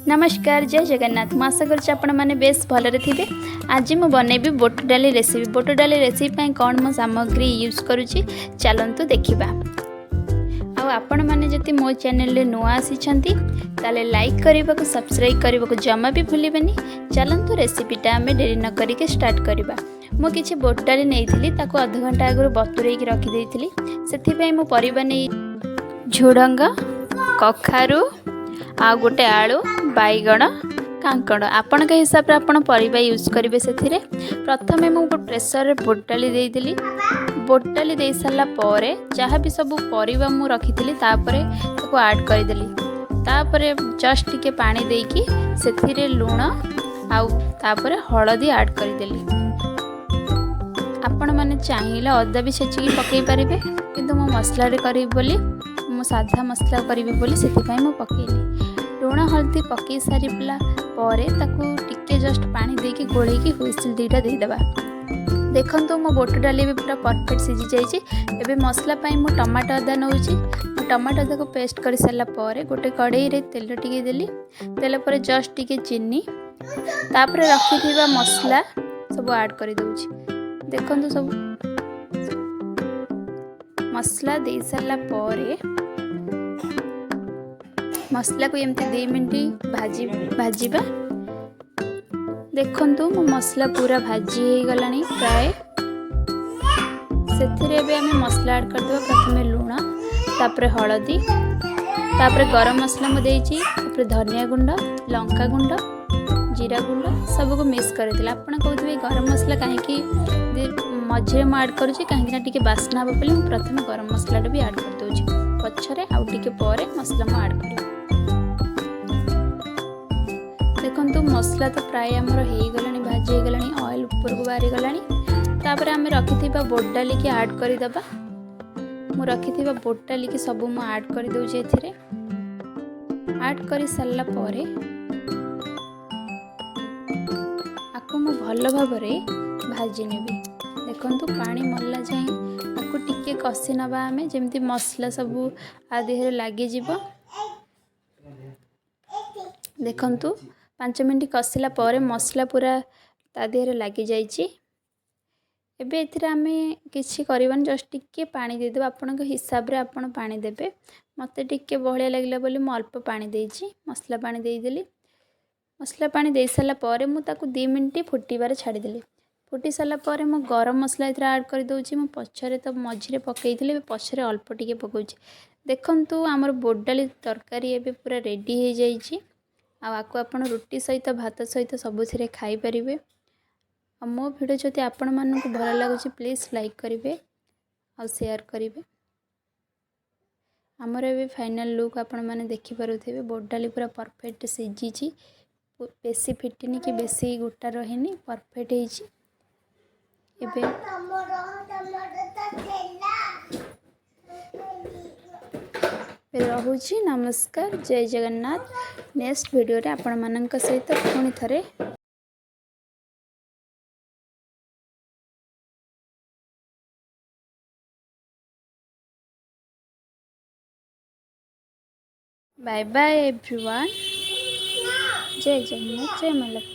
नमस्कार जय जगन्नाथ मु आशा कर आपण मैंने बेस भलरे थे। आज मु बनैबी बुट डाली रेसिपी। बुट डाली रेसिपी कौन मो सामग्री यूज करुच्ची चलतु देखा। आपण मैंने जति मो चैनल नुआ आसी ताले लाइक करने को सब्सक्राइब करने को जमा भी भूलें। चलतु रेसिपीटा आम डेरी न करके स्टार्ट करवा। मु किछि बुट डाली नहीं ताको आधा घंटा आगु बतुरे रखी से मु परिबा नहीं झुडंग कखारू आ गोटे आलू बैगण कांकड़ आपण के हिसाब से आपण परिबा यूज करेंगे। से प्रथमे मुझे प्रेसर बुट डाली देली। बुट डाली दे सारा पर जहाँ भी सब परिबा मु रखी तापर ताको ऐड करदेली। तापर जस्ट टिके पानी देकी से लुण आउे हलदी ऐड करदेली। आपण मैंने चाहिए अदा भी छेचिकी पकई पारे किंतु मो मसला करी बोली मो साधा मसला करी बोली से पकईली। लुण हल्दी पकई सारा पर टिके जस्ट पानी देकी गोलैकी हुइसिल दुईटा देदेबा। देखो मो बुट डाली भी पूरा परफेक्ट सिझी जाइए। एबे मसला मु टमाटो अदा नौची। टमाटो अदा को पेस्ट कर सारा पर गोटे कड़ाई रे तेल टिके देली। तेल पर जस्ट टिके चीनी तापर रखी मसला सब ऐड कर दूची। देखो सब मसला दे सारा पर मसला को एमती 2 मिनट भाजीबा। देखंतु मो मसला पूरा भाजी हो गला प्राय। से मसला ऐड करदेवा। प्रथमे लुण तापर हलदी तापर गरम मसला मु देइछि तापर धनिया गुंड लंका गुंड जीरा गुंड सबको मिक्स करदेला। आपण कहउथबे गरम मसला कहीं मझे मु ऐड करूछि कहीं टिके बास्ना हो बोली प्रथमे गरम मसला भी ऐड कर दोछि। पछरे आउ टिके पर मसला मु ऐड करी। देखो मसला तो प्राय आमर हो गला भाजी हो गला ऑयल ऊपर को बाहरी गला। तापर आम रखी बुट डाली की ऐड करदेबा। मु रखी बुट डाली की सब मु ऐड कर दूचे। ऐड कर सारा पर आपको मु भल भाव भाजी नेबी। देखो पानी मल्ला जाए आपको टिके कषि नवा आमे जेमती मसला सब आधे लगे जीव। देखंतु 5 मिनट कषिला पर मसला पूरा ता देहरे लगी जाइए। एबे एथिरे आमे किछि करबानी जस्ट टिके पानी दे देबा। आपन हिसाब रे आपन पानी देबे। मते टिके बहलिया लागला बोली म अल्प पानी देइछि। मसला पानी दे देली। मसला पानी दे साला पर मु ताकू 2 मिनट फुटीबार छाड़ी देली। फुटी साला पर मु गरम मसला इथरा ऐड कर दोछि। मु पछरे तो मझिरे पकईथिले पछरे अल्प टिके पकोछि। देखंतु हमर बुट डाली तरकारी एबे पूरा रेडी हो जाइछि। आपको आपण रुटी सहित भात सहित सबुथिरे खाई परिबे। मो वीडियो जदि आपण मानक भल लगुच प्लीज लाइक करेंगे और शेयर करेंगे। आमर ए फाइनल लुक आपण मैंने देखिपे बुट डाली पूरा परफेक्ट सिझी। बेसी फिटिनी कि बेसी गोटा रही परफेक्ट एबे रहुची। नमस्कार जय जगन्नाथ। नेक्स्ट वीडियो रे आपण मानक सहित पुणी थरे बाय बाय एवरीवन। जय जगन्नाथ जय माला।